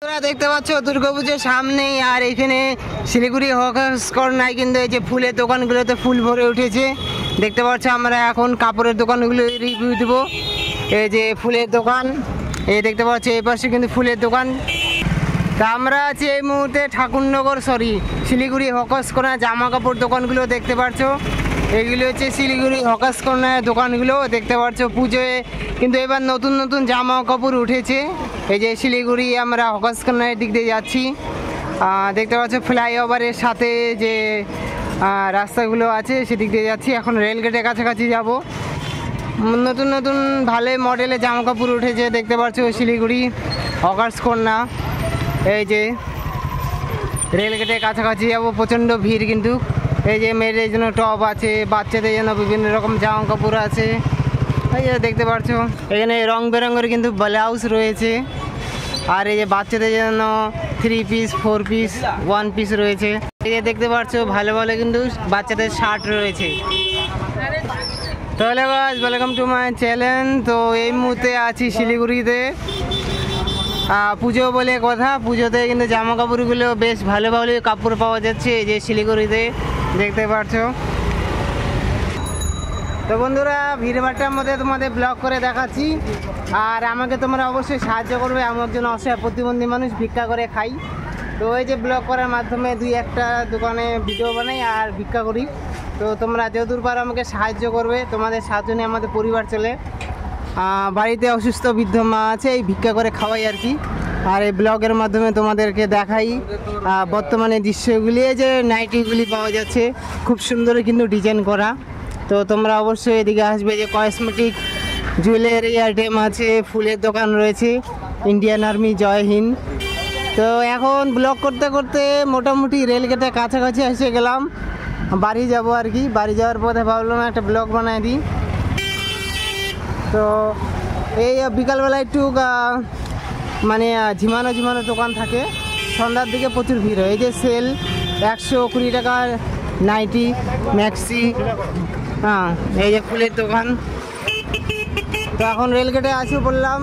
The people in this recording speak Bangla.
তোমরা দেখতে পাচ্ছ দুর্গাপুজোর সামনেই, আর এখানে শিলিগুড়ি হকার্স কর্নার কিন্তু এই যে ফুলের দোকানগুলোতে ফুল ভরে উঠেছে। দেখতে পাচ্ছ আমরা এখন কাপড়ের দোকানগুলো রিভিউ দেবো। এই যে ফুলের দোকান, এই দেখতে পাচ্ছ এই পাশে কিন্তু ফুলের দোকান। তা আমরা আছি এই মুহূর্তে ঠাকুরনগর শিলিগুড়ি হকার্স কর্নার জামা কাপড় দোকানগুলো দেখতে পাচ্ছ। এইগুলো হচ্ছে শিলিগুড়ি হকার্স কর্নার দোকানগুলো দেখতে পাচ্ছ। পুজোয় কিন্তু এবার নতুন নতুন জামা কাপড় উঠেছে। এই যে শিলিগুড়ি আমরা হকার্স কর্নারের দিক দিয়ে যাচ্ছি, দেখতে পাচ্ছ ফ্লাইওভারের সাথে যে রাস্তাগুলো আছে সেদিক দিয়ে যাচ্ছি। এখন রেলগেটের কাছাকাছি যাব। নতুন নতুন ভালো মডেলের জামা কাপড় উঠেছে দেখতে পাচ্ছ শিলিগুড়ি হকার্স কর্নার। এই যে রেলগেটের কাছাকাছি যাবো, প্রচণ্ড ভিড় কিন্তু। এই যে মেয়েদের জন্য টপ আছে, বাচ্চাদের জন্য বিভিন্ন রকম জামা কাপড় আছে। এই যে দেখতে পাচ্ছ এখানে রং বেরঙের কিন্তু ব্লাউজ রয়েছে। আর এই যে বাচ্চাদের জন্য 3 পিস 4 পিস 1 পিস রয়েছে। এই যে দেখতে পাচ্ছ ভালো ভালো কিন্তু বাচ্চাদের শার্ট রয়েছে। তাহলে guys welcome to my channel. তো এই মুহূর্তে আছি শিলিগুড়িতে, পুজো বলে কথা। পুজোতে কিন্তু জামা কাপড়গুলো বেশ ভালো ভালো কাপড় পাওয়া যাচ্ছে এই যে শিলিগুড়িতে দেখতে পাচ্ছ। তো বন্ধুরা ভিড়ভাট্টার মধ্যে তোমাদের ব্লগ করে দেখাচ্ছি, আর আমাকে তোমরা অবশ্যই সাহায্য করবে। আমি একজন অসহায় প্রতিবন্ধী মানুষ, ভিক্ষা করে খাই। তো এই যে ব্লগ করার মাধ্যমে 2-1টা দোকানে ভিডিও বানাই আর ভিক্ষা করি। তো তোমরা যতদূর পারো আমাকে সাহায্য করবে, তোমাদের সাহায্য নিয়ে আমাদের পরিবার চলে। বাড়িতে অসুস্থ বৃদ্ধ মা আছে, এই ভিক্ষা করে খাওয়াই আর কি। আর এই ব্লগের মাধ্যমে তোমাদেরকে দেখাই বর্তমানে দৃশ্যগুলি। এই যে নাইটিগুলি পাওয়া যাচ্ছে খুব সুন্দর কিন্তু ডিজাইন করা। তো তোমরা অবশ্যই এদিকে আসবে। যে কসমেটিক জুয়েলারি আইটেম আছে, ফুলের দোকান রয়েছে, ইন্ডিয়ান আর্মি জয় হিন্দ। তো এখন ব্লগ করতে করতে মোটামুটি রেলগেটের কাছাকাছি এসে গেলাম, বাড়ি যাব আর কি। বাড়ি যাওয়ার পথে ভাবলাম একটা ব্লগ বানাই দিই। তো এই বিকালবেলা একটু মানে ঝিমানো ঝিমানো দোকান থাকে, সন্ধ্যার দিকে প্রচুর ভিড় হয়। এই যে সেল 120 টাকার নাইটি ম্যাক্সি, এই যে ফুলের দোকান। তো এখন রেলগেটে আসি বললাম,